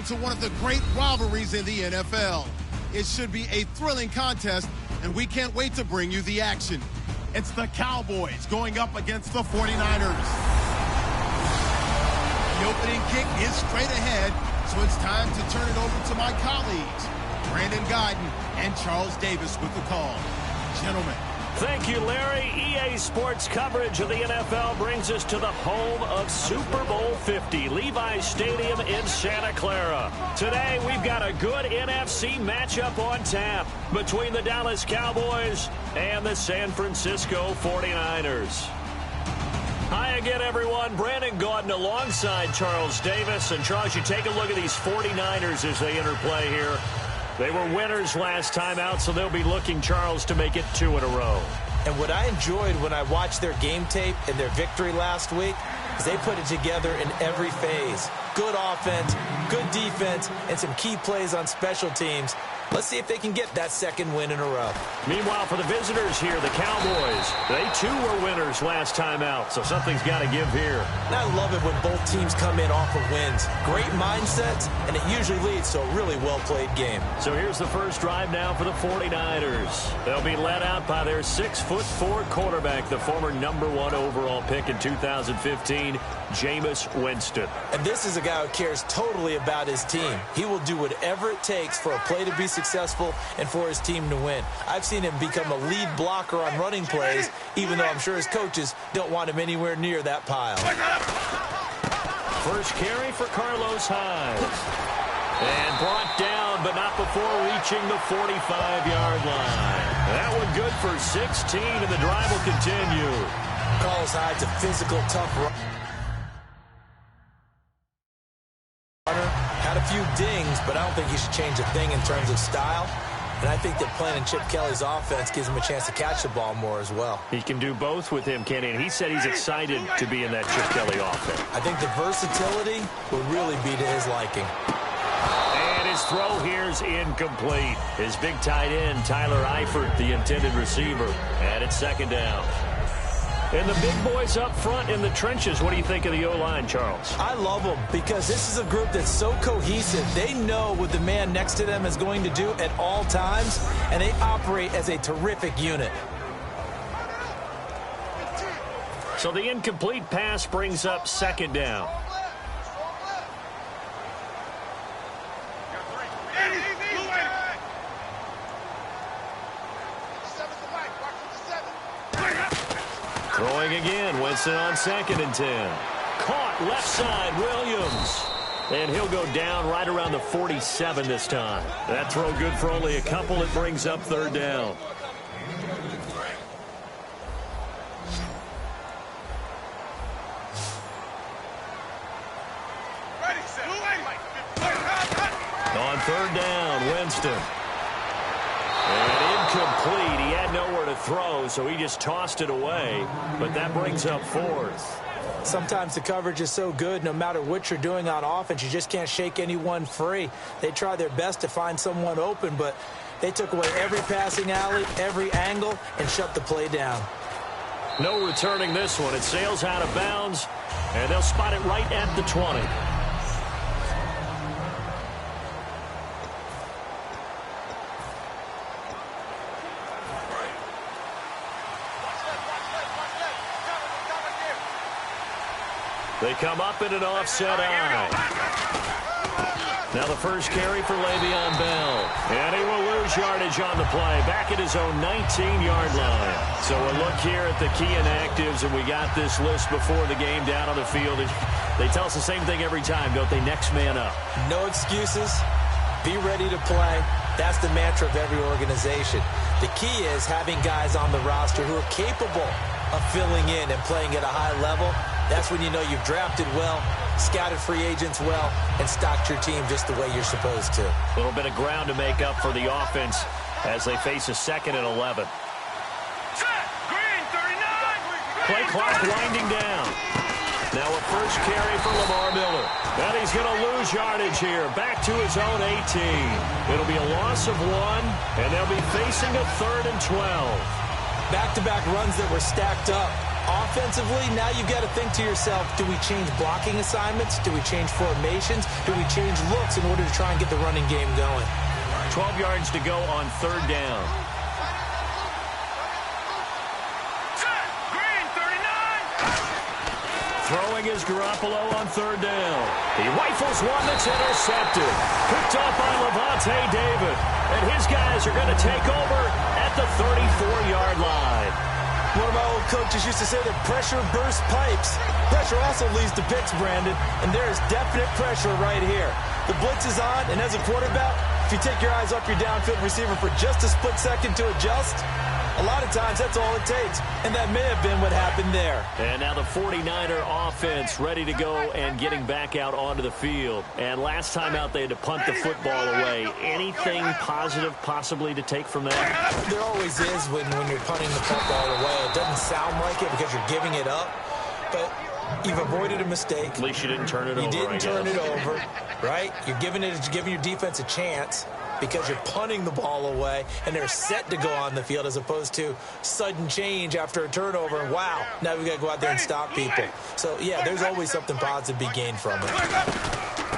into one of the great rivalries in the NFL. It should be a thrilling contest, and we can't wait to bring you the action. It's the Cowboys going up against the 49ers. The opening kick is straight ahead, so it's time to turn it over to my colleagues, Brandon Guyton and Charles Davis with the call. Gentlemen. Thank you, Larry. EA Sports coverage of the NFL brings us to the home of Super Bowl 50, Levi's Stadium in Santa Clara. Today, we've got a good NFC matchup on tap between the Dallas Cowboys and the San Francisco 49ers. Hi again, everyone. Brandon Guyton alongside Charles Davis. And, Charles, you take a look at these 49ers as they interplay here. They were winners last time out, so they'll be looking, Charles, to make it 2 in a row. And what I enjoyed when I watched their game tape and their victory last week is they put it together in every phase. Good offense, good defense, and some key plays on special teams. Let's see if they can get that second win in a row. Meanwhile, for the visitors here, the Cowboys, they too were winners last time out, so something's got to give here. And I love it when both teams come in off of wins. Great mindsets, and it usually leads to a really well-played game. So here's the first drive now for the 49ers. They'll be led out by their 6'4" quarterback, the former #1 overall pick in 2015, Jameis Winston. And this is a guy who cares totally about his team. He will do whatever it takes for a play to be successful and for his team to win. I've seen him become a lead blocker on running plays, even though I'm sure his coaches don't want him anywhere near that pile. First carry for Carlos Hyde. And brought down, but not before reaching the 45-yard line. That one good for 16, and the drive will continue. Carlos Hyde's a physical, tough runner. Had a few dings, but I don't think he should change a thing in terms of style. And I think that playing in Chip Kelly's offense gives him a chance to catch the ball more as well. He can do both with him, Kenny, and he said he's excited to be in that Chip Kelly offense. I think the versatility will really be to his liking. And his throw here's incomplete. His big tight end, Tyler Eifert, the intended receiver. And it's second down. And the big boys up front in the trenches. What do you think of the O-line, Charles? I love them because this is a group that's so cohesive. They know what the man next to them is going to do at all times, and they operate as a terrific unit. So the incomplete pass brings up second down. Throwing again, Winston on 2nd and 10. Caught left side, Williams. And he'll go down right around the 47 this time. That throw good for only a couple. It brings up 3rd down. On 3rd down, Winston. And incomplete. He had nowhere to throw, so he just tossed it away. But that brings up 4th. Sometimes the coverage is so good, no matter what you're doing on offense, you just can't shake anyone free. They try their best to find someone open, but they took away every passing alley, every angle, and shut the play down. No returning this one. It sails out of bounds, and they'll spot it right at the 20. They come up in an offset eye. Now the first carry for Le'Veon Bell. And he will lose yardage on the play. Back at his own 19-yard line. So a look here at the key inactives, and we got this list before the game down on the field. They tell us the same thing every time, don't they? Next man up. No excuses. Be ready to play. That's the mantra of every organization. The key is having guys on the roster who are capable of filling in and playing at a high level. That's when you know you've drafted well, scouted free agents well, and stocked your team just the way you're supposed to. A little bit of ground to make up for the offense as they face a 2nd and 11. Play clock winding down. Now a first carry for Lamar Miller. And he's going to lose yardage here. Back to his own 18. It'll be a loss of 1, and they'll be facing a 3rd and 12. Back-to-back runs that were stacked up. Offensively, now you've got to think to yourself, do we change blocking assignments? Do we change formations? Do we change looks in order to try and get the running game going? 12 yards to go on third down. Throwing is Garoppolo on third down. He rifles one that's intercepted. Picked up by Levante David. And his guys are going to take over at the 34-yard line. One of my old coaches used to say that pressure bursts pipes. Pressure also leads to picks, Brandon, and there is definite pressure right here. The blitz is on, and as a quarterback, if you take your eyes off your downfield receiver for just a split second to adjust, a lot of times that's all it takes, and that may have been what happened there. And now the 49er offense ready to go and getting back out onto the field. And last time out they had to punt the football away. Anything positive possibly to take from that? There always is when you're punting the football away. It doesn't sound like it because you're giving it up, but you've avoided a mistake. At least you didn't turn it over. You didn't turn it over, right? You're giving your defense a chance because you're punting the ball away, and they're set to go on the field as opposed to sudden change after a turnover, and wow, now we've got to go out there and stop people. So, yeah, there's always something positive to be gained from it.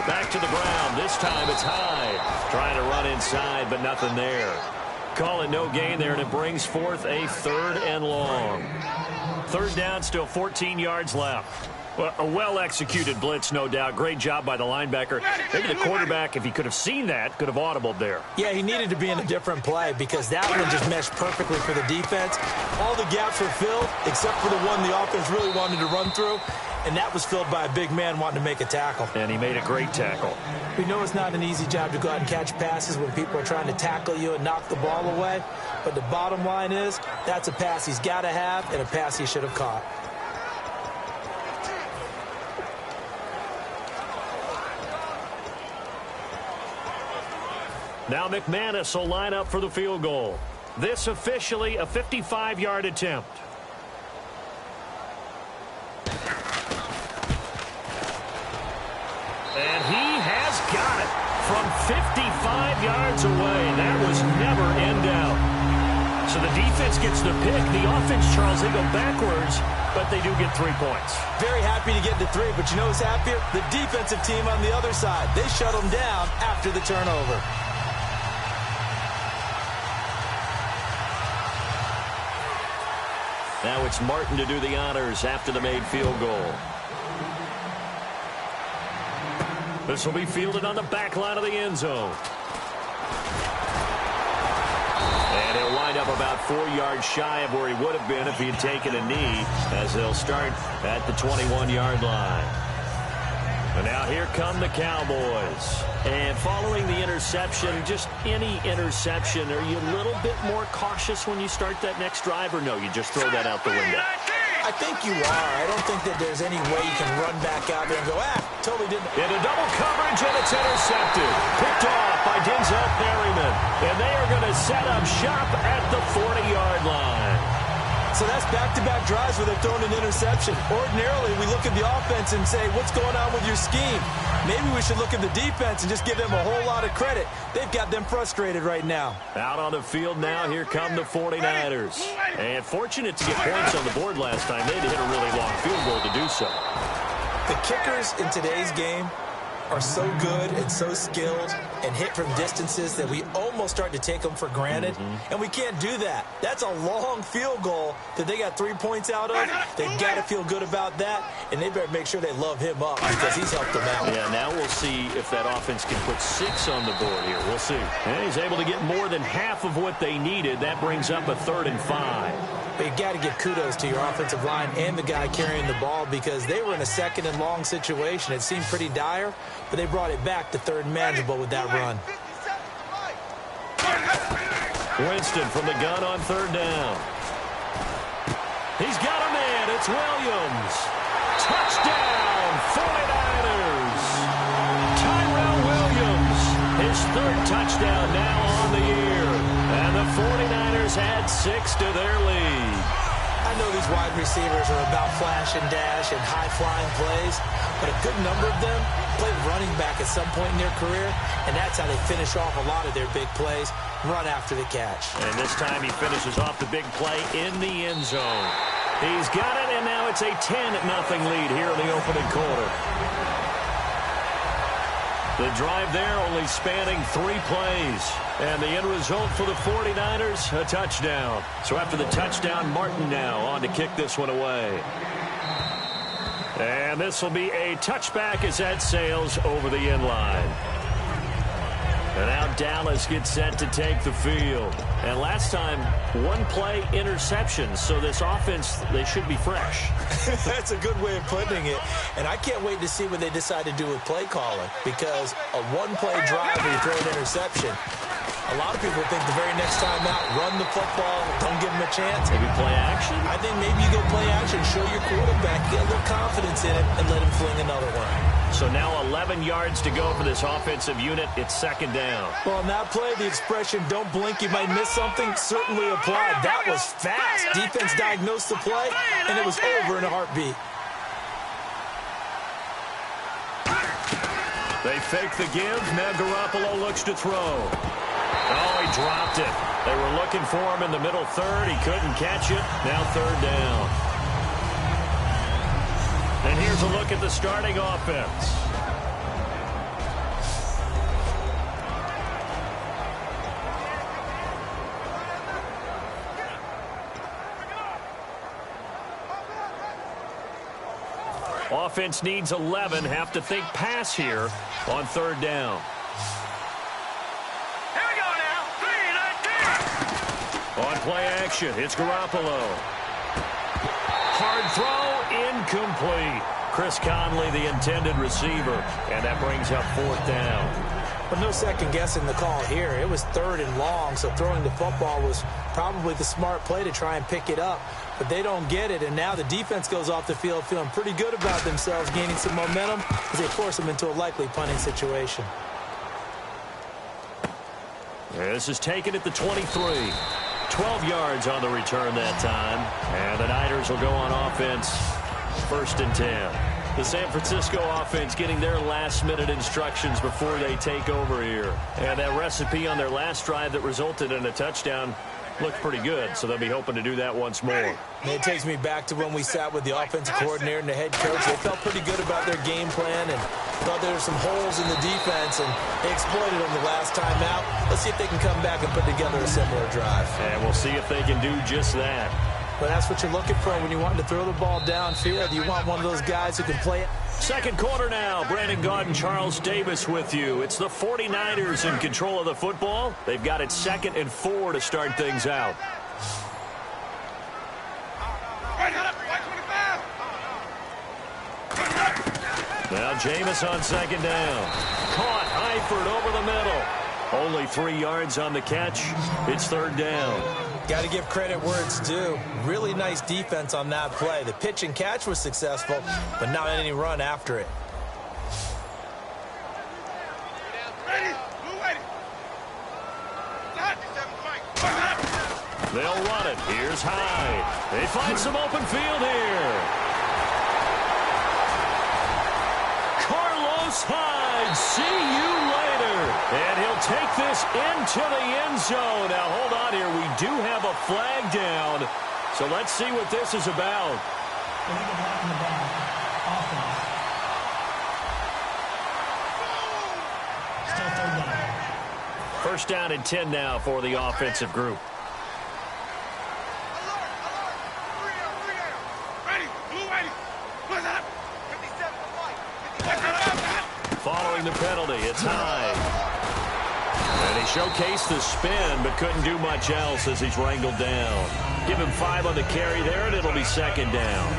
Back to the ground. This time it's high. Trying to run inside, but nothing there. Calling no gain there, and it brings forth a third and long. Third down, still 14 yards left. Well, a well-executed blitz, no doubt. Great job by the linebacker. Maybe the quarterback, if he could have seen that, could have audibled there. Yeah, he needed to be in a different play because that one just meshed perfectly for the defense. All the gaps were filled except for the one the offense really wanted to run through, and that was filled by a big man wanting to make a tackle. And he made a great tackle. We know it's not an easy job to go out and catch passes when people are trying to tackle you and knock the ball away, but the bottom line is that's a pass he's got to have and a pass he should have caught. Now McManus will line up for the field goal. This officially a 55-yard attempt. And he has got it from 55 yards away. That was never in doubt. So the defense gets the pick. The offense, Charles, they go backwards, but they do get 3 points. Very happy to get the 3, but you know who's happier? The defensive team on the other side. They shut them down after the turnover. Now it's Martin to do the honors after the made field goal. This will be fielded on the back line of the end zone. And he'll wind up about 4 yards shy of where he would have been if he had taken a knee, as they'll start at the 21-yard line. And now here come the Cowboys. And following the interception, just any interception, are you a little bit more cautious when you start that next drive, or no, you just throw that out the window? I think you are. I don't think that there's any way you can run back out there and go, totally didn't. Into double coverage, and it's intercepted. Picked off by Denzel Perryman. And they are going to set up shop at the 40-yard line. So that's back-to-back drives where they're throwing an interception. Ordinarily, we look at the offense and say, what's going on with your scheme? Maybe we should look at the defense and just give them a whole lot of credit. They've got them frustrated right now. Out on the field now, here come the 49ers. And fortunate to get points on the board last time. They had to hit a really long field goal to do so. The kickers in today's game are so good and so skilled and hit from distances that we almost start to take them for granted, and we can't do that. That's a long field goal that they got 3 points out of. They've got to feel good about that, and they better make sure they love him up because he's helped them out. Yeah, now we'll see if that offense can put 6 on the board here. We'll see. And he's able to get more than half of what they needed. That brings up a 3rd and 5. But you got to give kudos to your offensive line and the guy carrying the ball because they were in a 2nd and long situation. It seemed pretty dire, but they brought it back to 3rd and manageable with that run. Winston from the gun on 3rd down. He's got a man. It's Williams. Touchdown, 49ers. Tyrell Williams, his 3rd touchdown now on the year. And the 49ers had 6 to their lead. I know these wide receivers are about flash and dash and high-flying plays, but a good number of them played running back at some point in their career, and that's how they finish off a lot of their big plays, run after the catch. And this time he finishes off the big play in the end zone. He's got it, and now it's a 10-0 lead here in the opening quarter. The drive there only spanning 3 plays. And the end result for the 49ers, a touchdown. So after the touchdown, Martin now on to kick this one away. And this will be a touchback as that sails over the end line. And now Dallas gets set to take the field. And last time, 1-play interception. So this offense, they should be fresh. That's a good way of putting it. And I can't wait to see what they decide to do with play calling. Because a 1-play drive where you throw an interception, a lot of people think the very next time out, run the football, don't give them a chance. Maybe play action? I think maybe you go play action, show your quarterback, get a little confidence in it, and let him fling another one. So now 11 yards to go for this offensive unit. It's second down. Well, on that play, the expression, don't blink, you might miss something, certainly applied. That was fast. Defense diagnosed the play, and it was over in a heartbeat. They fake the give. Now Garoppolo looks to throw. Oh, he dropped it. They were looking for him in the middle third. He couldn't catch it. Now third down. And here's a look at the starting offense. Offense needs 11. Have to think pass here on third down. On play action, it's Garoppolo. Hard throw, incomplete. Chris Conley, the intended receiver, and that brings up fourth down. But no second guessing the call here. It was third and long, so throwing the football was probably the smart play to try and pick it up. But they don't get it, and now the defense goes off the field feeling pretty good about themselves, gaining some momentum as they force them into a likely punting situation. This is taken at the 23. 12 yards on the return that time. And the Niners will go on offense. First and 10. The San Francisco offense getting their last-minute instructions before they take over here. And that recipe on their last drive that resulted in a touchdown looked pretty good, so they'll be hoping to do that once more. And it takes me back to when we sat with the offensive coordinator and the head coach. They felt pretty good about their game plan and thought there were some holes in the defense, and they exploited them the last time out. Let's see if they can come back and put together a similar drive. And we'll see if they can do just that. But that's what you're looking for when you want to throw the ball downfield. You want one of those guys who can play it. Second quarter now. Brandon Gaudin, Charles Davis with you. It's the 49ers in control of the football. They've got it 2nd and 4 to start things out. Now Jameis on second down. Caught Eifert over the middle. Only 3 yards on the catch. It's third down. Got to give credit where it's due. Really nice defense on that play. The pitch and catch was successful, but not any run after it. They'll run it. Here's Hyde. They find some open field here. Carlos Hyde, see you later. And he'll take this into the end zone. Now, hold on here. We do have a flag down. So let's see what this is about. First down and 10 now for the offensive group. Following the penalty, it's Hyde. And he showcased the spin, but couldn't do much else as he's wrangled down. Give him 5 on the carry there, and it'll be second down.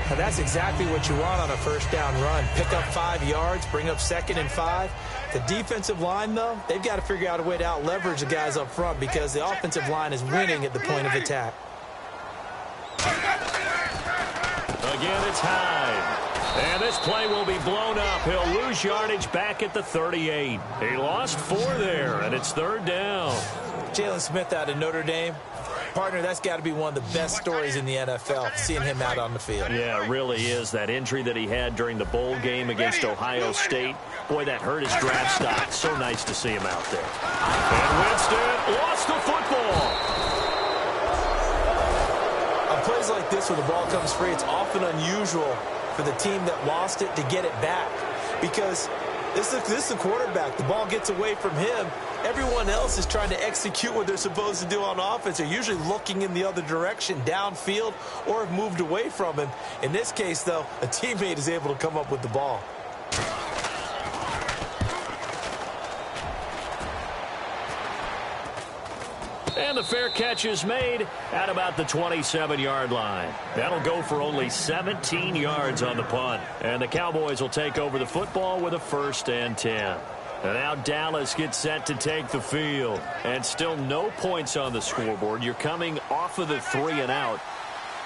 Now that's exactly what you want on a first down run. Pick up 5 yards, bring up 2nd and 5. The defensive line, though, they've got to figure out a way to out-leverage the guys up front because the offensive line is winning at the point of attack. Again, it's Hyde. And this play will be blown up. He'll lose yardage back at the 38. He lost 4 there, and it's third down. Jalen Smith out of Notre Dame. Partner, that's got to be one of the best stories in the NFL, seeing him out on the field. Yeah, it really is. That injury that he had during the bowl game against Ohio State, boy, that hurt his draft stock. So nice to see him out there. And Winston lost the football. A plays like this where the ball comes free, it's often unusual for the team that lost it to get it back. Because this is the quarterback. The ball gets away from him. Everyone else is trying to execute what they're supposed to do on offense. They're usually looking in the other direction, downfield, or have moved away from him. In this case, though, a teammate is able to come up with the ball. And the fair catch is made at about the 27-yard line. That'll go for only 17 yards on the punt. And the Cowboys will take over the football with a 1st and 10. And now Dallas gets set to take the field. And still no points on the scoreboard. You're coming off of the 3 and out.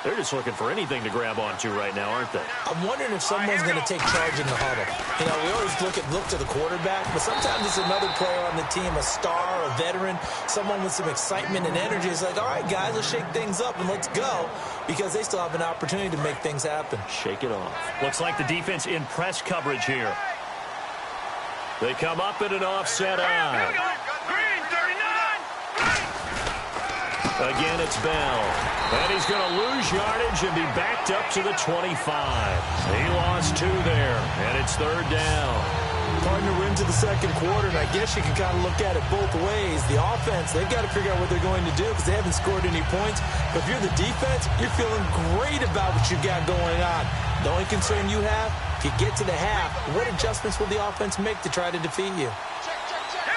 They're just looking for anything to grab onto right now, aren't they? I'm wondering if someone's going to take charge in the huddle. You know, we always look to the quarterback, but sometimes it's another player on the team, a star, a veteran, someone with some excitement and energy. It's like, all right, guys, let's shake things up and let's go, because they still have an opportunity to make things happen. Shake it off. Looks like the defense in press coverage here. They come up in an offset eye. Again, it's Bell. And he's going to lose yardage and be backed up to the 25. He lost 2 there, and it's 3rd down. Partner, we're into the second quarter, and I guess you can kind of look at it both ways. The offense, they've got to figure out what they're going to do because they haven't scored any points. But if you're the defense, you're feeling great about what you've got going on. The only concern you have, if you get to the half, what adjustments will the offense make to try to defeat you?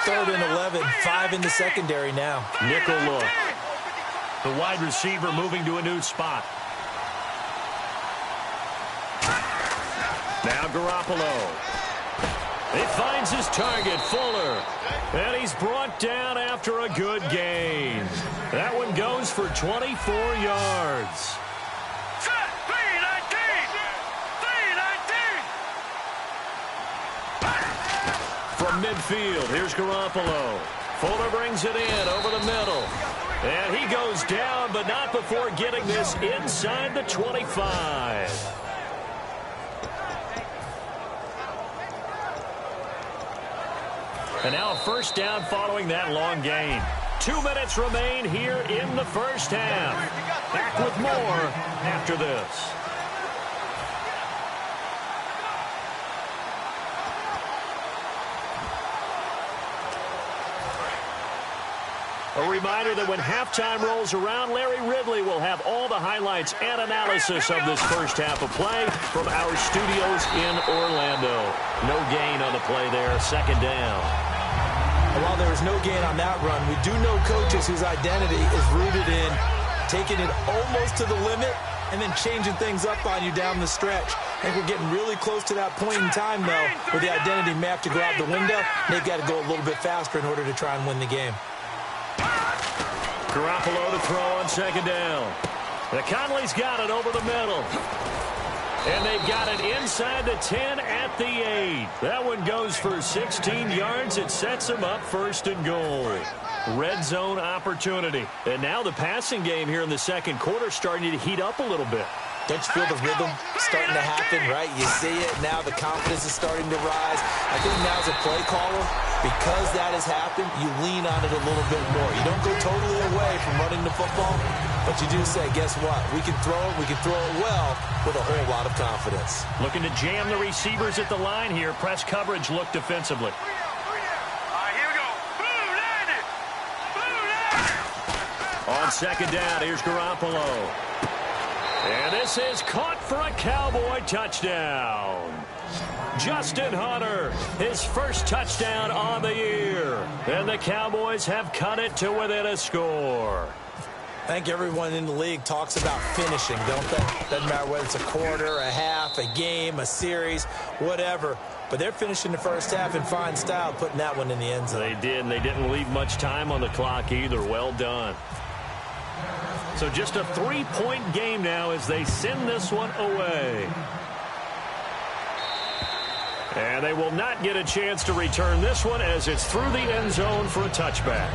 3rd and 11, 5 in the secondary now. Nickel look. The wide receiver moving to a new spot. Now Garoppolo. He finds his target, Fuller. And he's brought down after a good gain. That one goes for 24 yards. From midfield, here's Garoppolo. Fuller brings it in over the middle. And he goes down, but not before getting this inside the 25. And now a 1st down following that long gain. 2 minutes remain here in the first half. Back with more after this. A reminder that when halftime rolls around, Larry Ridley will have all the highlights and analysis of this first half of play from our studios in Orlando. No gain on the play there, 2nd down. And while there was no gain on that run, we do know coaches whose identity is rooted in taking it almost to the limit and then changing things up on you down the stretch. I think we're getting really close to that point in time, though, where the identity may have to go out the window. They've got to go a little bit faster in order to try and win the game. Garoppolo to throw on 2nd down. The Conley's got it over the middle. And they've got it inside the 10 at the 8. That one goes for 16 yards. It sets them up 1st and goal. Red zone opportunity. And now the passing game here in the second quarter starting to heat up a little bit. Don't you feel the rhythm starting to happen, right? You see it. Now the confidence is starting to rise. I think now as a play caller, because that has happened, you lean on it a little bit more. You don't go totally away from running the football, but you do say, guess what? We can throw it. We can throw it well with a whole lot of confidence. Looking to jam the receivers at the line here. Press coverage look defensively. On 2nd down, here's Garoppolo. And this is caught for a Cowboy touchdown. Justin Hunter, his 1st touchdown on the year. And the Cowboys have cut it to within a score. I think everyone in the league talks about finishing, don't they? Doesn't matter whether it's a quarter, a half, a game, a series, whatever. But they're finishing the first half in fine style, putting that one in the end zone. They did, and they didn't leave much time on the clock either. Well done. So just a 3-point game now as they send this one away. And they will not get a chance to return this one as it's through the end zone for a touchback.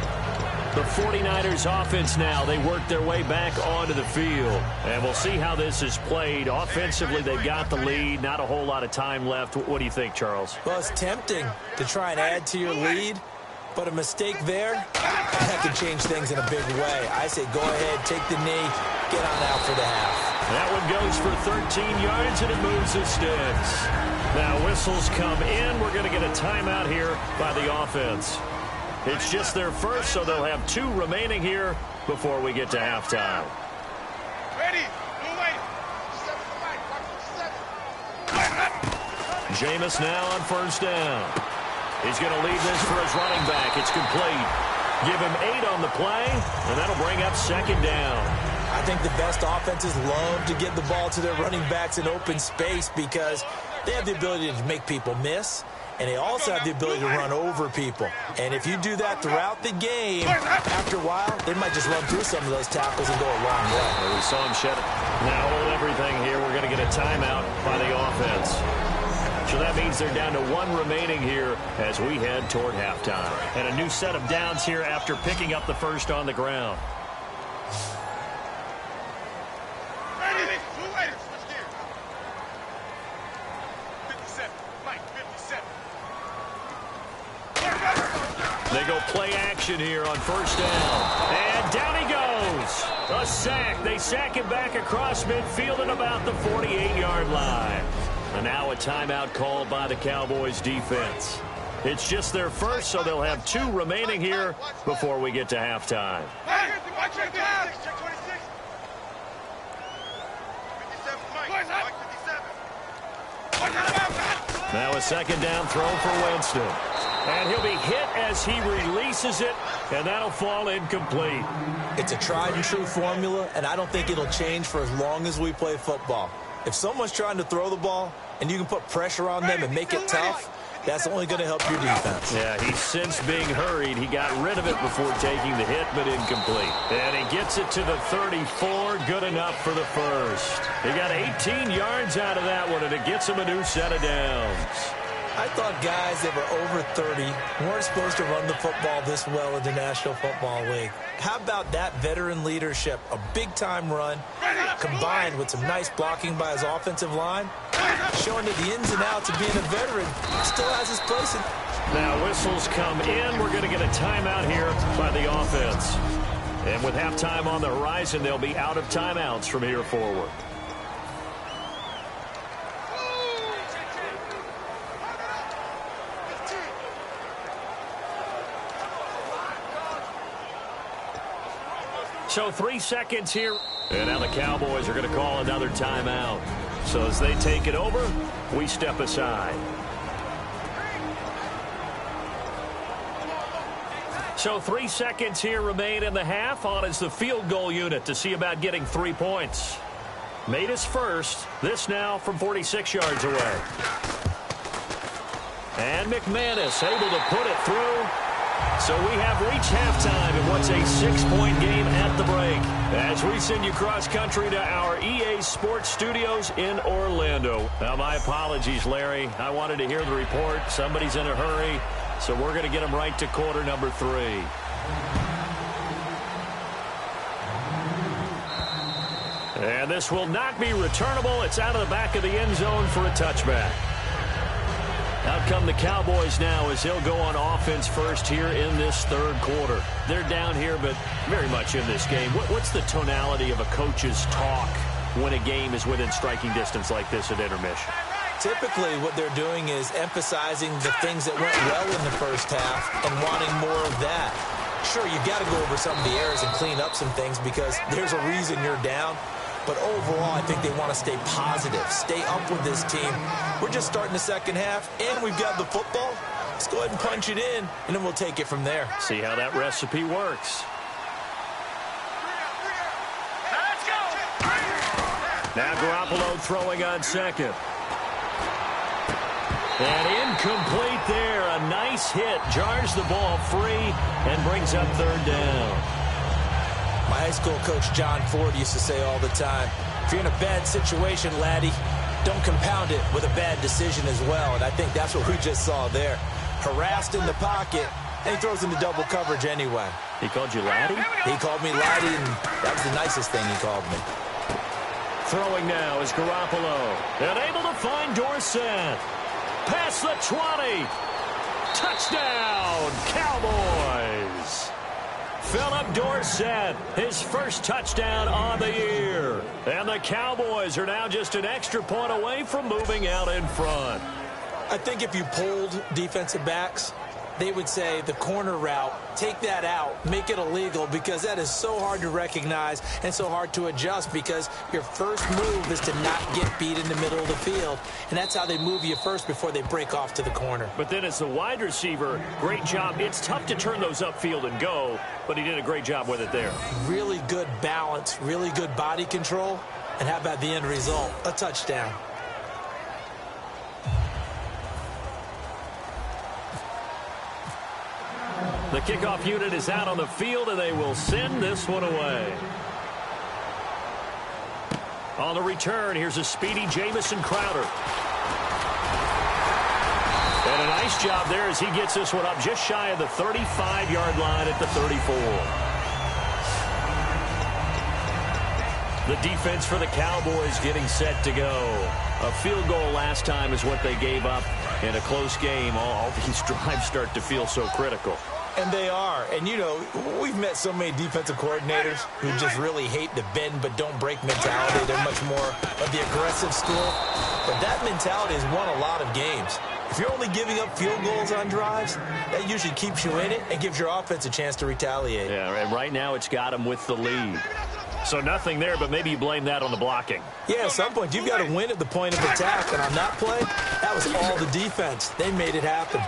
The 49ers offense now, they work their way back onto the field. And we'll see how this is played. Offensively, they've got the lead. Not a whole lot of time left. What do you think, Charles? Well, it's tempting to try and add to your lead. But a mistake there, that could change things in a big way. I say go ahead, take the knee, get on out for the half. That one goes for 13 yards, and it moves the sticks. Now whistles come in. We're going to get a timeout here by the offense. It's just their first, so they'll have 2 remaining here before we get to halftime. Ready. Jameis now on first down. He's going to lead this for his running back. It's complete. Give him 8 on the play, and that'll bring up second down. I think the best offenses love to get the ball to their running backs in open space because they have the ability to make people miss, and they also have the ability to run over people. And if you do that throughout the game, after a while, they might just run through some of those tackles and go a long way. Well, we saw him shed it. Now hold everything here. We're going to get a timeout by the offense. So that means they're down to 1 remaining here as we head toward halftime. And a new set of downs here after picking up the first on the ground. They go play action here on first down. And down he goes. A sack. They sack him back across midfield at about the 48-yard line. And now a timeout called by the Cowboys defense. It's just their first, so they'll have 2 remaining here before we get to halftime. Now a second down throw for Winston. And he'll be hit as he releases it, and that'll fall incomplete. It's a tried-and-true formula, and I don't think it'll change for as long as we play football. If someone's trying to throw the ball and you can put pressure on them and make it tough, that's only going to help your defense. Yeah, he's since being hurried. He got rid of it before taking the hit, but incomplete. And he gets it to the 34. Good enough for the first. He got 18 yards out of that one, and it gets him a new set of downs. I thought guys that were over 30 weren't supposed to run the football this well in the National Football League. How about that veteran leadership? A big-time run combined with some nice blocking by his offensive line, showing that the ins and outs of being a veteran still has his place. Now whistles come in. We're going to get a timeout here by the offense. And with halftime on the horizon, they'll be out of timeouts from here forward. So 3 seconds here. And now the Cowboys are going to call another timeout. So as they take it over, we step aside. So 3 seconds here remain in the half. On is the field goal unit to see about getting 3 points. Made his first. This now from 46 yards away. And McManus able to put it through. So we have reached halftime in what's a 6-point game at the break. As we send you cross-country to our EA Sports Studios in Orlando. Now, my apologies, Larry. I wanted to hear the report. Somebody's in a hurry, so we're going to get them right to quarter number 3. And this will not be returnable. It's out of the back of the end zone for a touchback. Out come the Cowboys now as they'll go on offense first here in this third quarter. They're down here, but very much in this game. What's the tonality of a coach's talk when a game is within striking distance like this at intermission? Typically, what they're doing is emphasizing the things that went well in the first half and wanting more of that. Sure, you've got to go over some of the errors and clean up some things because there's a reason you're down. But overall, I think they want to stay positive, stay up with this team. We're just starting the second half, and we've got the football. Let's go ahead and punch it in, and then we'll take it from there. See how that recipe works. Let's go. Now Garoppolo throwing on second. And incomplete there. A nice hit. Jars the ball free and brings up third down. My high school coach, John Ford, used to say all the time, if you're in a bad situation, laddie, don't compound it with a bad decision as well. And I think that's what we just saw there. Harassed in the pocket, and he throws into double coverage anyway. He called you laddie? He called me laddie, and that was the nicest thing he called me. Throwing now is Garoppolo. And able to find Dorsett. Past the 20. Touchdown, Cowboys. Philip Dorsett, his first touchdown on the year. And the Cowboys are now just an extra point away from moving out in front. I think if you polled defensive backs, they would say the corner route, take that out, make it illegal, because that is so hard to recognize and so hard to adjust, because your first move is to not get beat in the middle of the field, and that's how they move you first before they break off to the corner. But then as the wide receiver, great job. It's tough to turn those upfield and go, but he did a great job with it there. Really good balance, really good body control, and how about the end result? A touchdown. The kickoff unit is out on the field, and they will send this one away. On the return, here's a speedy Jamison Crowder. And a nice job there as he gets this one up just shy of the 35-yard line at the 34. The defense for the Cowboys getting set to go. A field goal last time is what they gave up in a close game. All these drives start to feel so critical. And they are. And, you know, we've met so many defensive coordinators who just really hate the bend but don't break mentality. They're much more of the aggressive school. But that mentality has won a lot of games. If you're only giving up field goals on drives, that usually keeps you in it and gives your offense a chance to retaliate. Yeah, and right now it's got them with the lead. So nothing there, but maybe you blame that on the blocking. Yeah, at some point you've got to win at the point of attack. And on that play, that was all the defense. They made it happen.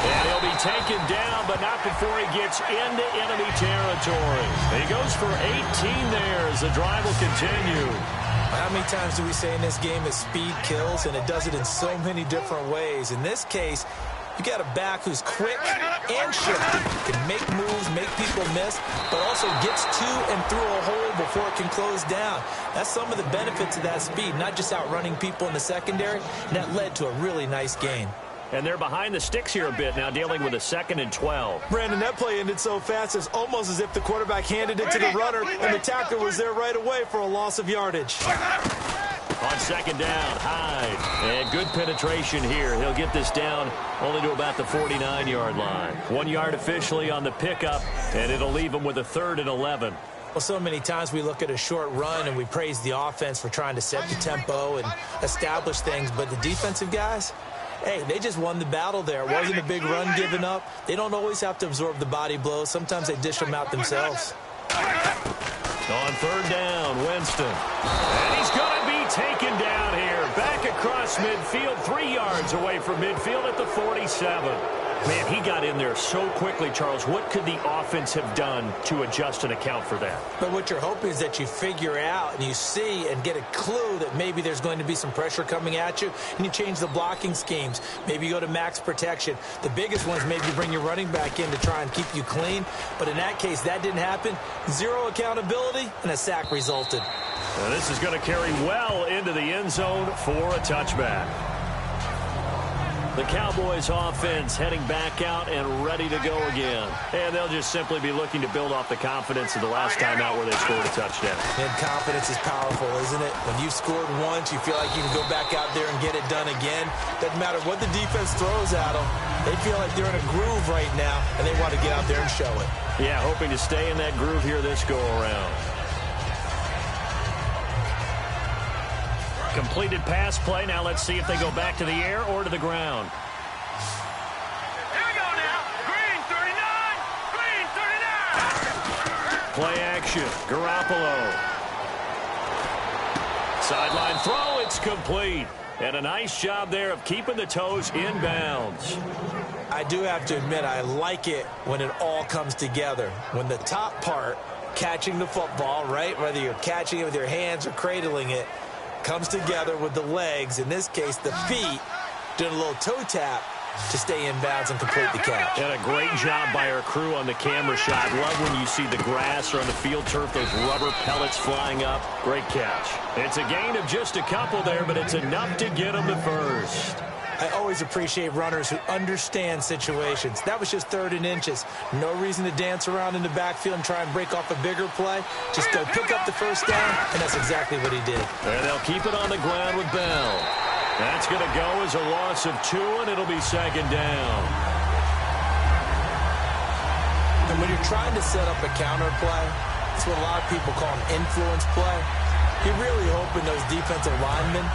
And he'll be taken down, but not before he gets into enemy territory. He goes for 18 there as the drive will continue. How many times do we say in this game that speed kills, and it does it in so many different ways? In this case, you got a back who's quick and shifty, can make moves, make people miss, but also gets to and through a hole before it can close down. That's some of the benefits of that speed, not just outrunning people in the secondary, and that led to a really nice gain. And they're behind the sticks here a bit now, dealing with a 2nd and 12. Brandon, that play ended so fast, it's almost as if the quarterback handed it to the runner, and the tackler was there right away for a loss of yardage. On 2nd down, Hyde. And good penetration here. He'll get this down only to about the 49-yard line. 1 yard officially on the pickup, and it'll leave him with a 3rd and 11. Well, so many times we look at a short run and we praise the offense for trying to set the tempo and establish things, but the defensive guys, hey, they just won the battle there. It wasn't a big run given up. They don't always have to absorb the body blows. Sometimes they dish them out themselves. On 3rd down, Winston. And he's going to be taken down here. Back across midfield, 3 yards away from midfield at the 47. Man, he got in there so quickly, Charles. What could the offense have done to adjust and account for that? But what you're hoping is that you figure out and you see and get a clue that maybe there's going to be some pressure coming at you, and you change the blocking schemes. Maybe you go to max protection. The biggest ones, maybe you bring your running back in to try and keep you clean. But in that case, that didn't happen. Zero accountability, and a sack resulted. Now this is going to carry well into the end zone for a touchback. The Cowboys offense heading back out and ready to go again. And they'll just simply be looking to build off the confidence of the last time out where they scored a touchdown. And confidence is powerful, isn't it? When you've scored once, you feel like you can go back out there and get it done again. Doesn't matter what the defense throws at them. They feel like they're in a groove right now, and they want to get out there and show it. Yeah, hoping to stay in that groove here this go-around. Completed pass play. Now let's see if they go back to the air or to the ground. Here we go now. Green 39. Green 39. Play action. Garoppolo. Sideline throw. It's complete. And a nice job there of keeping the toes inbounds. I do have to admit, I like it when it all comes together. When the top part, catching the football, right, whether you're catching it with your hands or cradling it, comes together with the legs, in this case the feet, doing a little toe tap to stay in bounds and complete the catch. And a great job by our crew on the camera shot. Love when you see the grass or on the field turf, those rubber pellets flying up. Great catch. It's a gain of just a couple there, but it's enough to get them to first. I always appreciate runners who understand situations. That was just 3rd and inches. No reason to dance around in the backfield and try and break off a bigger play. Just go pick up the first down, and that's exactly what he did. And they'll keep it on the ground with Bell. That's going to go as a loss of 2, and it'll be 2nd down. trying to set up a counter play. That's what a lot of people call an influence play. You're really hoping those defensive linemen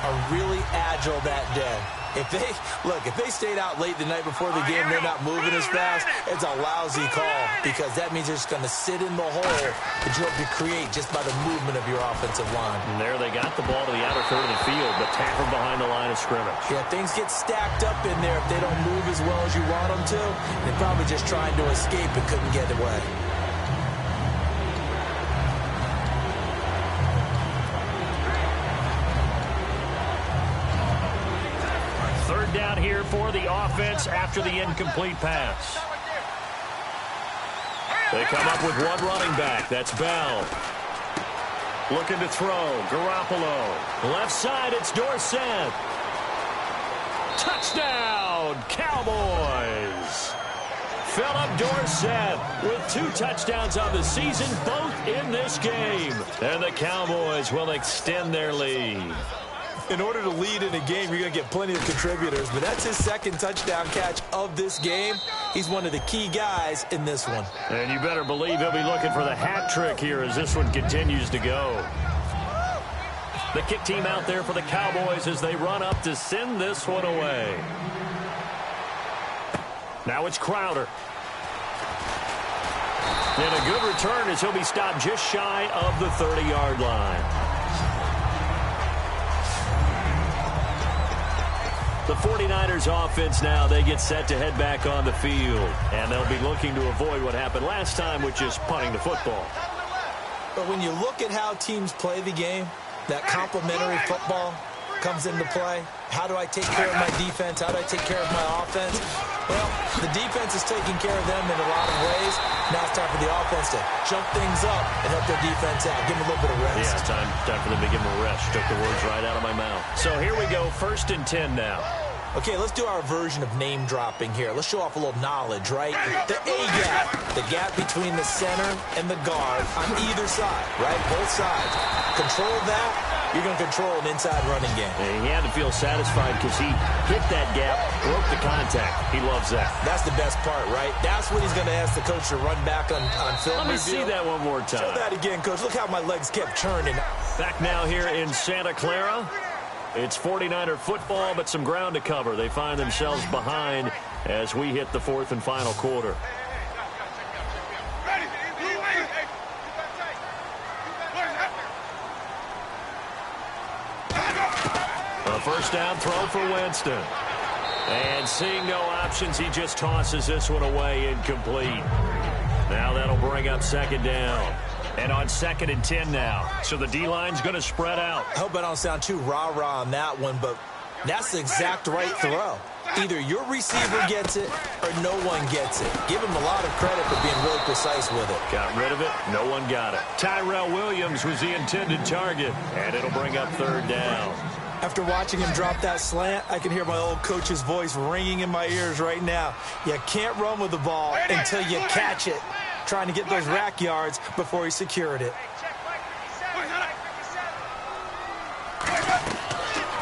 are really agile that day. If they stayed out late the night before the game, they're not moving as fast, it's a lousy call because that means they're just going to sit in the hole that you hope to create just by the movement of your offensive line. And there they got the ball to the outer third of the field, but tackled behind the line of scrimmage. Yeah, things get stacked up in there if they don't move as well as you want them to. They're probably just trying to escape and couldn't get away. Third down here for the offense after the incomplete pass. They come up with one running back. That's Bell. Looking to throw. Garoppolo. Left side, it's Dorsett. Touchdown, Cowboys. Philip Dorsett with 2 touchdowns on the season, both in this game. And the Cowboys will extend their lead. In order to lead in a game, you're going to get plenty of contributors, but that's his second touchdown catch of this game. He's one of the key guys in this one. And you better believe he'll be looking for the hat trick here as this one continues to go. The kick team out there for the Cowboys as they run up to send this one away. Now it's Crowder. And a good return as he'll be stopped just shy of the 30-yard line. The 49ers offense now, they get set to head back on the field. And they'll be looking to avoid what happened last time, which is punting the football. But when you look at how teams play the game, that complementary football comes into play. How do I take care of my defense? How do I take care of my offense? Well, the defense is taking care of them in a lot of ways. Now it's time for the offense to jump things up and help their defense out. Give them a little bit of rest. Yeah, time for them to give them a rest. Took the words right out of my mouth. So here we go, 1st and 10 now. Okay, let's do our version of name dropping here. Let's show off a little knowledge, right? The A-gap, the gap between the center and the guard on either side, right? Both sides. Control that, you're going to control an inside running game. And he had to feel satisfied because he hit that gap, broke the contact. He loves that. That's the best part, right? That's when he's going to ask the coach to run back on film Let me review. see that one more time. Show that again, coach. Look how my legs kept turning. Back now here in Santa Clara. It's 49er football, but some ground to cover. They find themselves behind as we hit the 4th and final quarter. A first down throw for Winston. And seeing no options, he just tosses this one away incomplete. Now that'll bring up 2nd down. And on 2nd and 10 now. So the D-line's going to spread out. I hope I don't sound too rah-rah on that one, but that's the exact right throw. Either your receiver gets it or no one gets it. Give him a lot of credit for being really precise with it. Got rid of it. No one got it. Tyrell Williams was the intended target. And it'll bring up 3rd down. After watching him drop that slant, I can hear my old coach's voice ringing in my ears right now. You can't run with the ball until you catch it. Trying to get those rack yards before he secured it.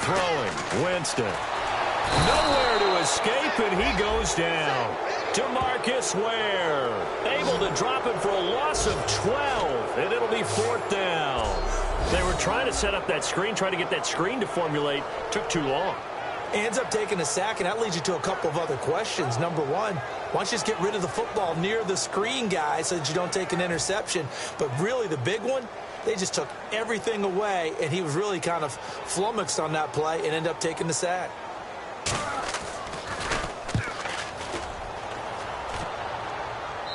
Throwing, Winston. Nowhere to escape, and he goes down. DeMarcus Ware, able to drop it for a loss of 12, and it'll be 4th down. They were trying to set up that screen, trying to get that screen to formulate. Took too long. Ends up taking a sack, and that leads you to a couple of other questions. Number one, why don't you just get rid of the football near the screen guy so that you don't take an interception? But really the big one, they just took everything away, and he was really kind of flummoxed on that play and ended up taking the sack.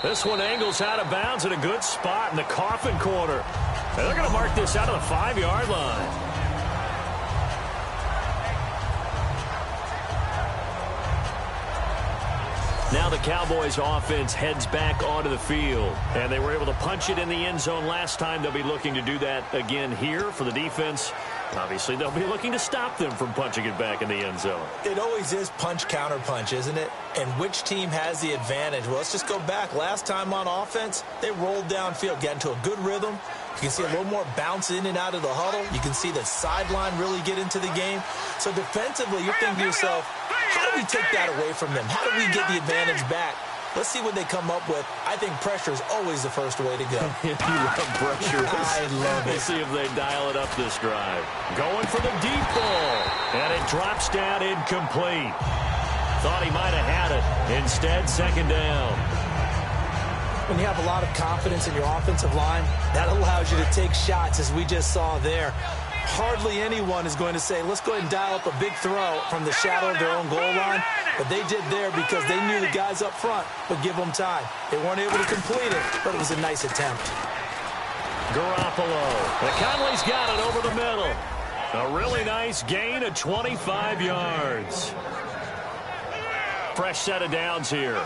This one angles out of bounds in a good spot in the coffin corner. And they're going to mark this out of the 5-yard line. Now the Cowboys offense heads back onto the field. And they were able to punch it in the end zone last time. They'll be looking to do that again here for the defense. Obviously, they'll be looking to stop them from punching it back in the end zone. It always is punch, counter punch, isn't it? And which team has the advantage? Well, let's just go back. Last time on offense, they rolled downfield, got into a good rhythm. You can see a little more bounce in and out of the huddle. You can see the sideline really get into the game. So defensively, you're thinking to yourself, how do we take that away from them? How do we get the advantage back? Let's see what they come up with. I think pressure is always the first way to go. You love pressure. I love it. Let's see if they dial it up this drive. Going for the deep ball. And it drops down incomplete. Thought he might have had it. Instead, second down. When you have a lot of confidence in your offensive line, that allows you to take shots, as we just saw there. Hardly anyone is going to say, let's go ahead and dial up a big throw from the shadow of their own goal line. But they did there because they knew the guys up front would give them time. They weren't able to complete it, but it was a nice attempt. Garoppolo. Conley's got it over the middle. A really nice gain of 25 yards. Fresh set of downs here.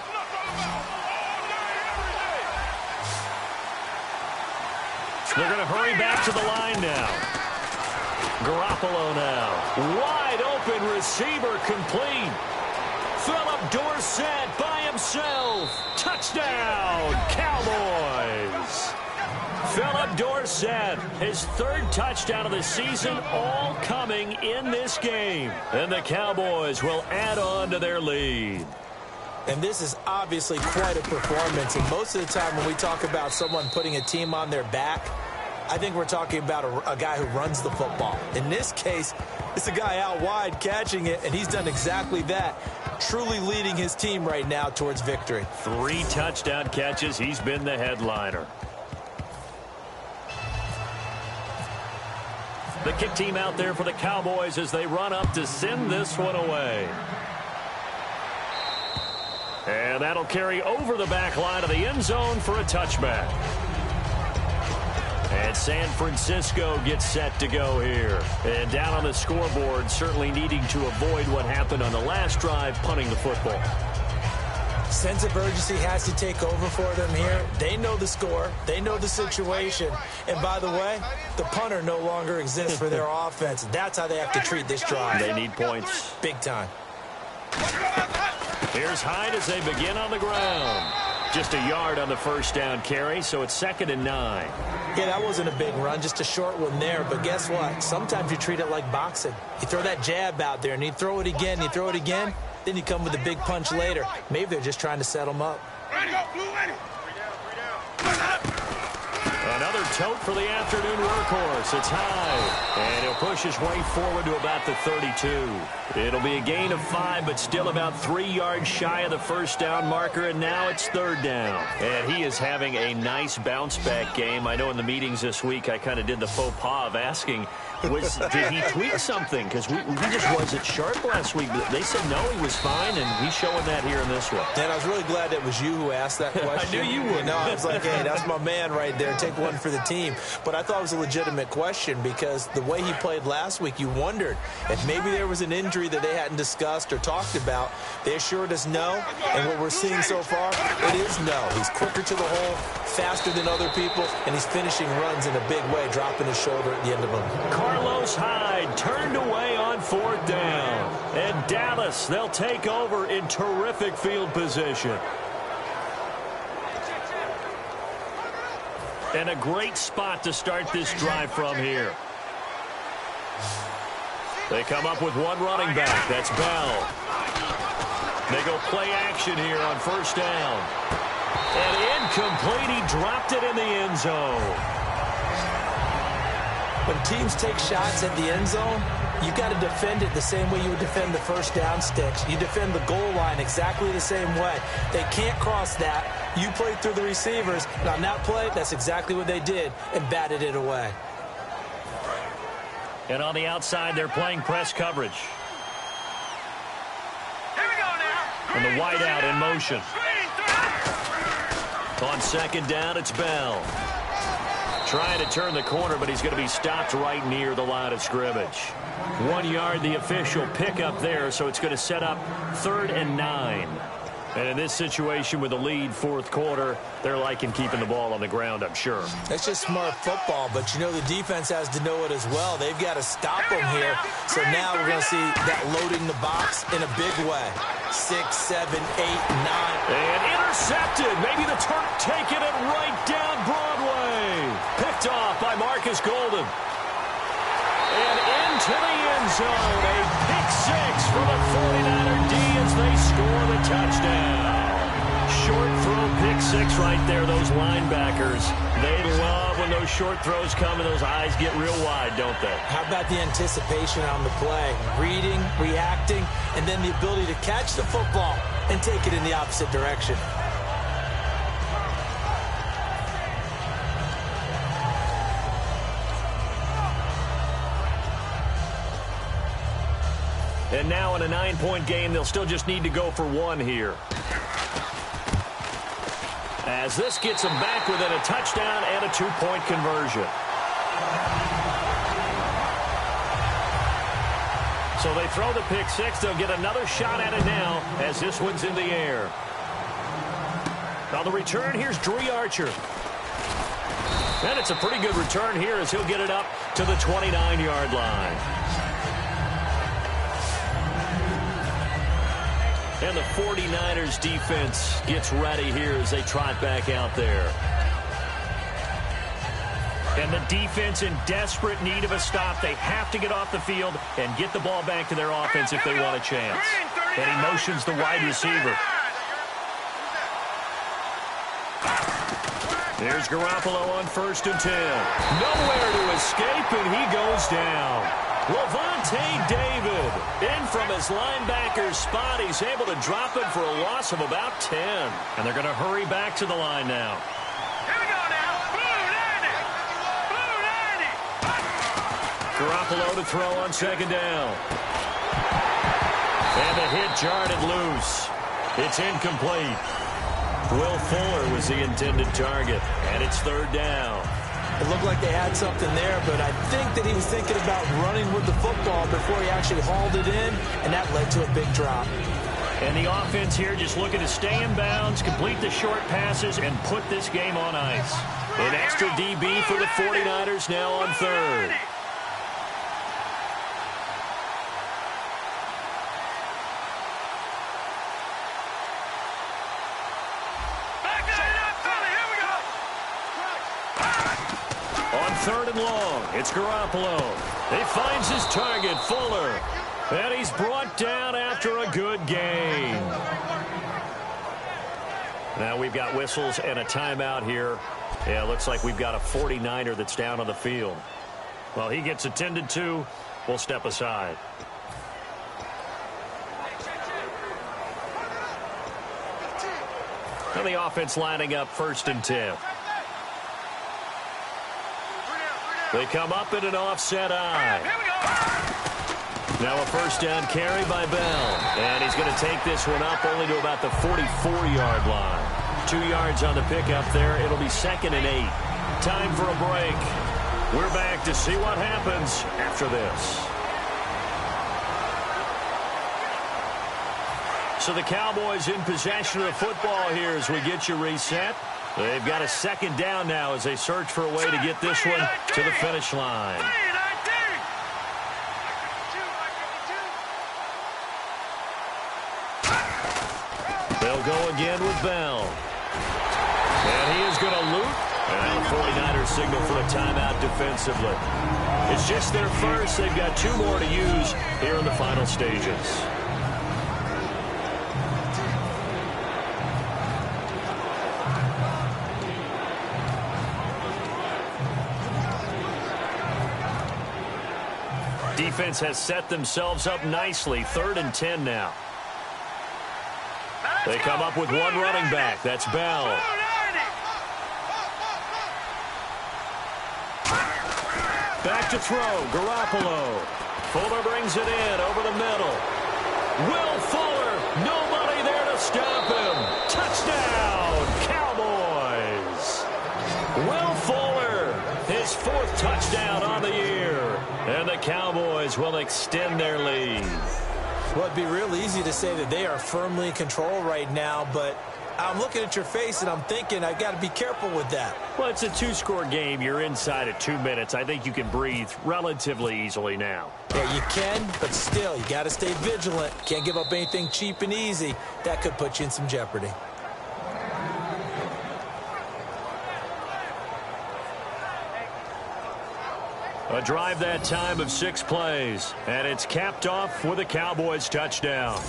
They're going to hurry back to the line now. Garoppolo now. Wide open receiver complete. Philip Dorsett by himself. Touchdown, Cowboys. Philip Dorsett, his third touchdown of the season, all coming in this game. And the Cowboys will add on to their lead. And this is obviously quite a performance. And most of the time when we talk about someone putting a team on their back, I think we're talking about a guy who runs the football. In this case, it's a guy out wide catching it, and he's done exactly that, truly leading his team right now towards victory. 3 touchdown catches. He's been the headliner. The kick team out there for the Cowboys as they run up to send this one away. And that'll carry over the back line of the end zone for a touchback. And San Francisco gets set to go here. And down on the scoreboard, certainly needing to avoid what happened on the last drive, punting the football. Sense of urgency has to take over for them here. They know the score. They know the situation. And by the way, the punter no longer exists for their offense. That's how they have to treat this drive. They need points. Big time. Here's Hyde as they begin on the ground. Just a yard on the first down carry, so it's 2nd and 9. Yeah, that wasn't a big run, just a short one there. But guess what? Sometimes you treat it like boxing. You throw that jab out there, and you throw it again, you throw it again, then you come with a big punch later. Maybe they're just trying to set them up. Ready, go, blue, ready. Another tote for the afternoon workhorse. It's Hyde. And he'll push his way forward to about the 32. It'll be a gain of 5, but still about 3 yards shy of the first down marker, and now it's 3rd down. And he is having a nice bounce-back game. I know in the meetings this week I kind of did the faux pas of asking, did he tweak something? Because he just wasn't sharp last week. They said no, he was fine, and he's showing that here in this one. Dan, I was really glad it was you who asked that question. I knew you would. No, I was like, hey, that's my man right there. Take one for the team. But I thought it was a legitimate question because the way he played last week, you wondered if maybe there was an injury that they hadn't discussed or talked about. They assured us no, and what we're seeing so far, it is no. He's quicker to the hole, faster than other people, and he's finishing runs in a big way, dropping his shoulder at the end of them. Carlos Hyde turned away on 4th down. And Dallas, they'll take over in terrific field position. And a great spot to start this drive from here. They come up with one running back. That's Bell. They go play action here on 1st down. And incomplete. He dropped it in the end zone. When teams take shots at the end zone, you got to defend it the same way you would defend the first down sticks. You defend the goal line exactly the same way. They can't cross that. You play through the receivers. And on that play, that's exactly what they did and batted it away. And on the outside, they're playing press coverage. Here we go now. And the wideout in motion. On 2nd down, it's Bell. Trying to turn the corner, but he's going to be stopped right near the line of scrimmage. 1 yard, the official pickup there, so it's going to set up 3rd and 9. And in this situation with the lead 4th quarter, they're liking keeping the ball on the ground, I'm sure. That's just smart football, but you know the defense has to know it as well. They've got to stop them here. So now we're going to see that loading the box in a big way. 6, 7, 8, 9. And intercepted. Maybe the Turk taking it right down Broadway. Picked off by Marcus Golden. And into the end zone. A pick 6 for the 49er D as they score the touchdown. Short 6 right there, those linebackers. They love when those short throws come and those eyes get real wide, don't they? How about the anticipation on the play? Reading, reacting, and then the ability to catch the football and take it in the opposite direction. And now in a 9-point game, they'll still just need to go for 1 here. As this gets them back within a touchdown and a 2-point conversion. So they throw the pick 6. They'll get another shot at it now as this one's in the air. On the return, here's Dree Archer. And it's a pretty good return here as he'll get it up to the 29-yard line. And the 49ers defense gets ready here as they trot back out there. And the defense in desperate need of a stop. They have to get off the field and get the ball back to their offense if they want a chance. And he motions the wide receiver. There's Garoppolo on 1st and 10. Nowhere to escape, and he goes down. Lavonte David in from his linebacker spot. He's able to drop it for a loss of about 10. And they're going to hurry back to the line now. Here we go now. Blue 90. Garoppolo to throw on 2nd down. And the hit jarred it loose. It's incomplete. Will Fuller was the intended target. And it's 3rd down. It looked like they had something there, but I think that he was thinking about running with the football before he actually hauled it in, and that led to a big drop. And the offense here just looking to stay in bounds, complete the short passes, and put this game on ice. An extra DB for the 49ers now on 3rd. On 3rd and long, it's Garoppolo. He finds his target, Fuller. And he's brought down after a good game. Now we've got whistles and a timeout here. Yeah, looks like we've got a 49er that's down on the field. Well, he gets attended to. We'll step aside. And the offense lining up 1st and 10. They come up in an offset eye. Now a 1st down carry by Bell. And he's going to take this one up only to about the 44-yard line. 2 yards on the pickup there. It'll be 2nd and 8. Time for a break. We're back to see what happens after this. So the Cowboys in possession of the football here as we get you reset. They've got a 2nd down now as they search for a way to get this one to the finish line. They'll go again with Bell. And he is going to loop. And the 49ers signal for a timeout defensively. It's just their first. They've got 2 more to use here in the final stages. Defense has set themselves up nicely. 3rd and 10 now. They come up with 1 running back. That's Bell. Back to throw. Garoppolo. Fuller brings it in over the middle. Will Fuller. Nobody there to stop him. Touchdown, Cowboys. Will Fuller. His 4th touchdown on the year. And the Cowboys will extend their lead. Well, it'd be real easy to say that they are firmly in control right now, but I'm looking at your face and I'm thinking I've got to be careful with that. Well, it's a 2-score game. You're inside at 2 minutes. I think you can breathe relatively easily now. Yeah, you can, but still, you got to stay vigilant. Can't give up anything cheap and easy. That could put you in some jeopardy. A drive that time of 6 plays, and it's capped off with a Cowboys touchdown.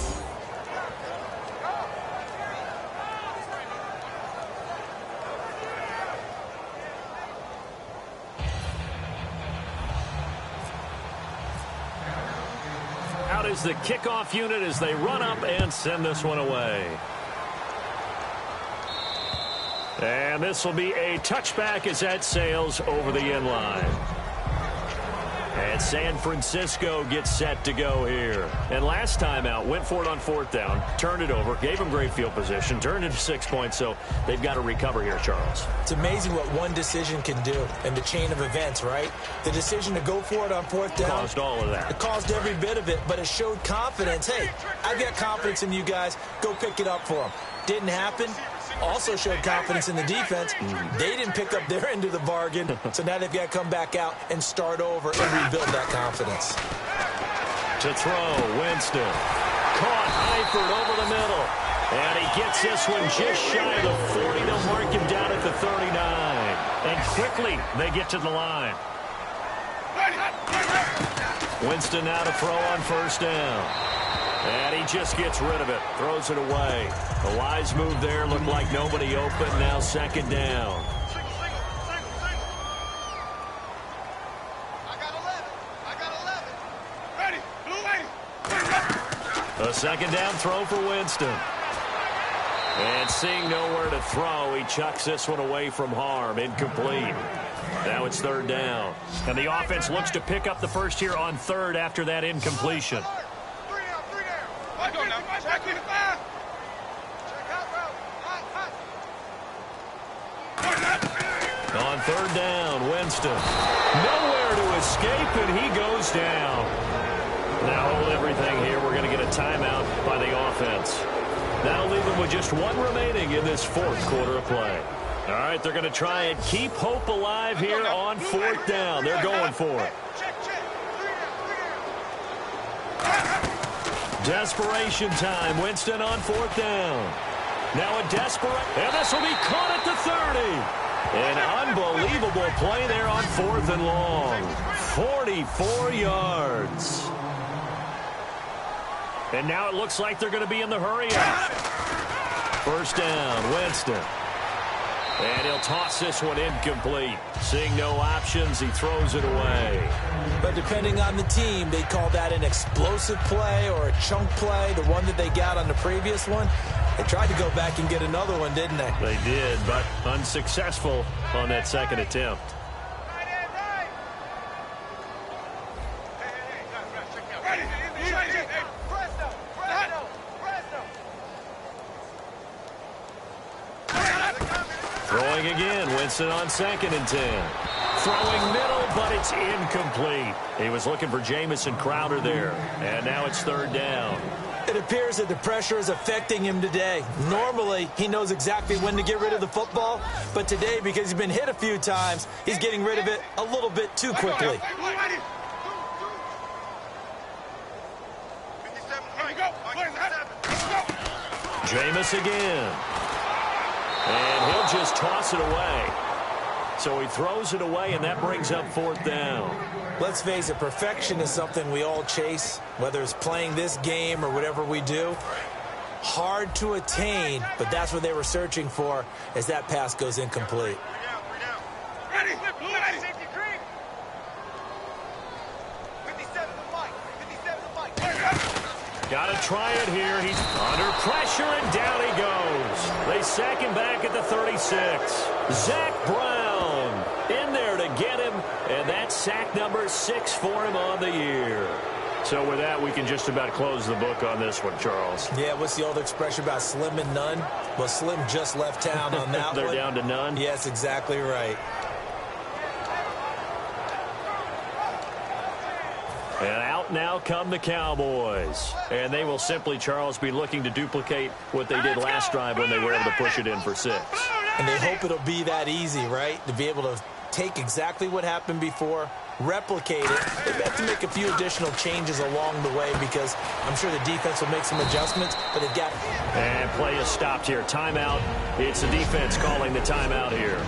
is the kickoff unit as they run up and send this one away. And this will be a touchback as that sails over the end line. And San Francisco gets set to go here. And last time out, went for it on 4th down, turned it over, gave them great field position, turned it to 6 points, so they've got to recover here, Charles. It's amazing what one decision can do in the chain of events, right? The decision to go for it on 4th down. Caused all of that. It caused every bit of it, but it showed confidence. Hey, I've got confidence in you guys. Go pick it up for them. Didn't happen. Also showed confidence in the defense. They didn't pick up their end of the bargain, so now they've got to come back out and start over and rebuild that confidence. To throw, Winston. Caught Eifert over the middle. And he gets this one just shy of the 40. They'll mark him down at the 39. And quickly, they get to the line. Winston now to throw on 1st down. And he just gets rid of it, throws it away. A wise move there, looked like nobody open, now 2nd down. A 2nd down throw for Winston. And seeing nowhere to throw, he chucks this one away from harm, incomplete. Now it's 3rd down. And the offense looks to pick up the first here on 3rd after that incompletion. On 3rd down, Winston. Nowhere to escape, and he goes down. Now hold everything here. We're going to get a timeout by the offense. That'll leave them with just 1 remaining in this 4th quarter of play. All right, they're going to try and keep hope alive here on 4th down. They're going for it. Desperation time. Winston on 4th down. Now a desperate, and this will be caught at the 30. An unbelievable play there on 4th and long. 44 yards. And now it looks like they're going to be in the hurry up. 1st down, Winston. And he'll toss this one incomplete. Seeing no options, he throws it away. But depending on the team, they call that an explosive play or a chunk play, the one that they got on the previous one. They tried to go back and get another one, didn't they? They did, but unsuccessful on that 2nd attempt. Throwing again, Winston on 2nd and 10. Throwing middle, but it's incomplete. He was looking for Jamison Crowder there, and now it's 3rd down. It appears that the pressure is affecting him today. Normally, he knows exactly when to get rid of the football, but today, because he's been hit a few times, he's getting rid of it a little bit too quickly. Jameis again. And he'll just toss it away. So he throws it away, and that brings up 4th down. Let's face it, perfection is something we all chase, whether it's playing this game or whatever we do. Hard to attain, but that's what they were searching for as that pass goes incomplete. Got to try it here. He's under pressure, and down he goes. They sack him back at the 36. Zach Brown in there to get him, and that's sack number 6 for him on the year. So with that, we can just about close the book on this one, Charles. Yeah, what's the old expression about slim and none? Well, Slim just left town on that They're one. down to none? Yes, exactly right. And out now come the Cowboys. And they will simply, Charles, be looking to duplicate what they did last drive when they were able to push it in for 6. And they hope it'll be that easy, right? To be able to take exactly what happened before, replicate it. They have to make a few additional changes along the way because I'm sure the defense will make some adjustments, but they've got... And play is stopped here. Timeout. It's the defense calling the timeout here.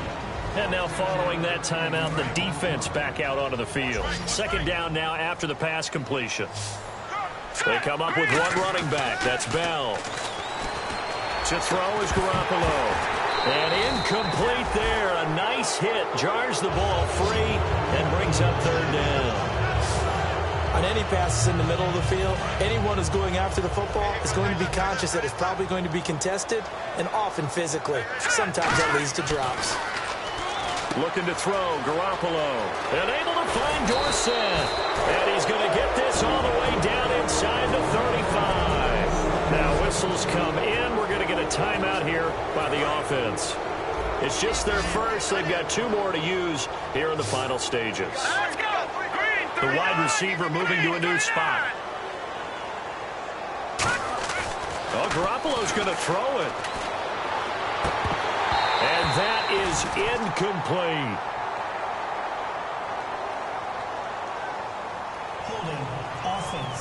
And now following that timeout, the defense back out onto the field. 2nd down now after the pass completion. They come up with one running back. That's Bell. To throw is Garoppolo. And incomplete there. A nice hit. Jars the ball free and brings up 3rd down. On any passes in the middle of the field, anyone who's going after the football is going to be conscious that it's probably going to be contested, and often physically. Sometimes that leads to drops. Looking to throw, Garoppolo. And able to find Dorsett. And he's going to get this all the way down inside the 35. Now whistles come in. We're going to get a timeout here by the offense. It's just their first. They've got 2 more to use here in the final stages. Let's go. The wide receiver moving to a new spot. Oh, Garoppolo's going to throw it. And that is incomplete. Holding offense.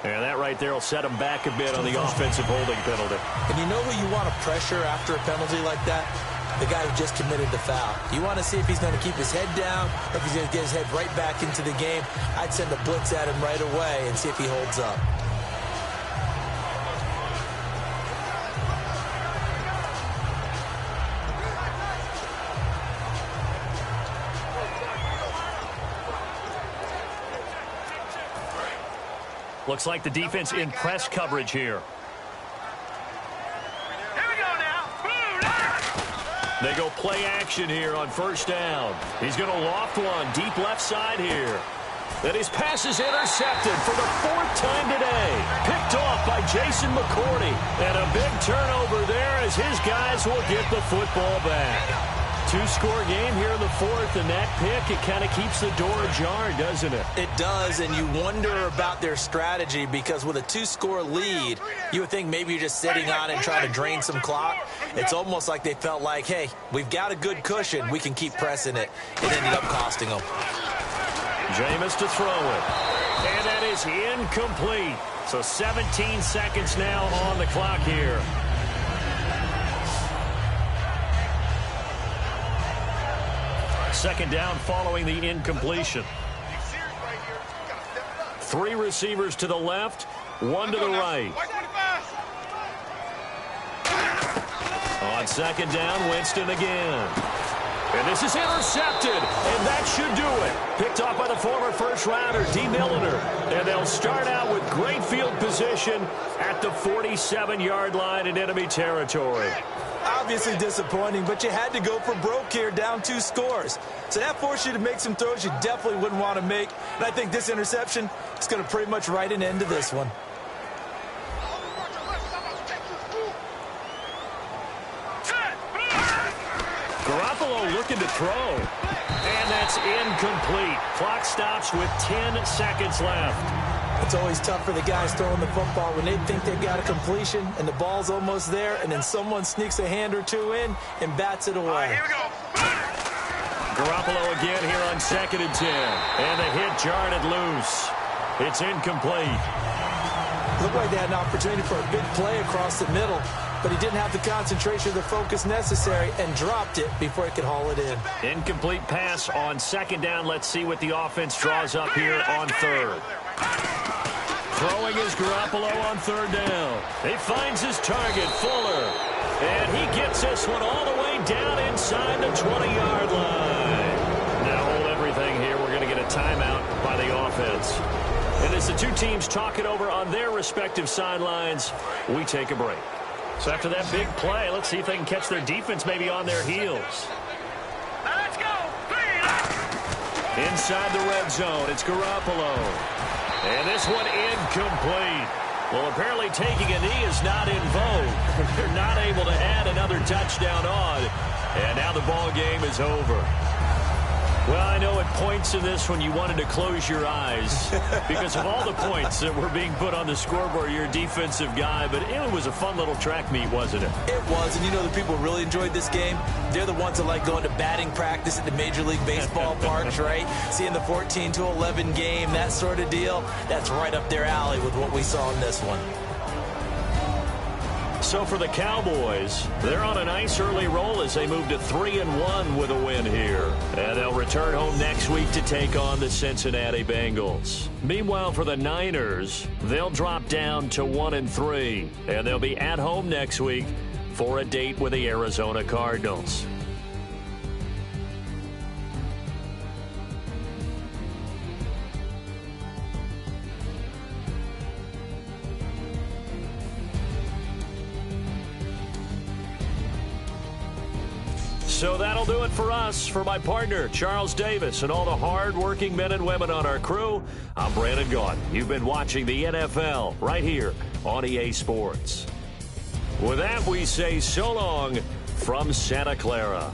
And that right there will set him back a bit on the offensive holding penalty. And you know who you want to pressure after a penalty like that? The guy who just committed the foul. You want to see if he's going to keep his head down or if he's going to get his head right back into the game. I'd send a blitz at him right away and see if he holds up. Looks like the defense in press coverage here. They go play action here on first down. He's going to loft one deep left side here. Then his pass is intercepted for the 4th time today. Picked off by Jason McCourty. And a big turnover there as his guys will get the football back. 2-score game here in the 4th, and that pick, it kind of keeps the door ajar, doesn't it? It does, and you wonder about their strategy because with a 2-score lead, you would think maybe you're just sitting on it and trying to drain some clock. It's almost like they felt like, hey, we've got a good cushion. We can keep pressing it. It ended up costing them. Jameis to throw it. And that is incomplete. So 17 seconds now on the clock here. Second down following the incompletion. 3 receivers to the left, 1 to the right. On second down, Winston again. And this is intercepted, and that should do it. Picked off by the former first-rounder, D. Milliner. And they'll start out with great field position at the 47-yard line in enemy territory. Obviously disappointing, but you had to go for broke here, down 2 scores. So that forced you to make some throws you definitely wouldn't want to make. And I think this interception is going to pretty much write an end to this one. Garoppolo looking to throw. And that's incomplete. Clock stops with 10 seconds left. It's always tough for the guys throwing the football when they think they've got a completion and the ball's almost there, and then someone sneaks a hand or 2 in and bats it away. Right, here we go. Garoppolo again here on 2nd and 10. And the hit jarred it loose. It's incomplete. Looked like they had an opportunity for a big play across the middle, but he didn't have the concentration or the focus necessary and dropped it before he could haul it in. Incomplete pass on 2nd down. Let's see what the offense draws up here on 3rd. Throwing is Garoppolo on 3rd down. He finds his target, Fuller. And he gets this one all the way down inside the 20-yard line. Now hold everything here. We're going to get a timeout by the offense. And as the 2 teams talk it over on their respective sidelines, we take a break. So after that big play, let's see if they can catch their defense maybe on their heels. Let's go. Inside the red zone, it's Garoppolo. And this one incomplete. Well, apparently taking a knee is not in vogue. They're not able to add another touchdown on. And now the ball game is over. Well, I know at points in this one you wanted to close your eyes because of all the points that were being put on the scoreboard. You're a defensive guy, but it was a fun little track meet, wasn't it? It was, and you know the people who really enjoyed this game? They're the ones that like going to batting practice at the Major League Baseball parks, right? Seeing the 14-11 game, that sort of deal. That's right up their alley with what we saw in this one. So for the Cowboys, they're on a nice early roll as they move to 3-1 with a win here. And they'll return home next week to take on the Cincinnati Bengals. Meanwhile, for the Niners, they'll drop down to 1-3. And they'll be at home next week for a date with the Arizona Cardinals. So that'll do it for us. For my partner, Charles Davis, and all the hard-working men and women on our crew, I'm Brandon Gaudin. You've been watching the NFL right here on EA Sports. With that, we say so long from Santa Clara.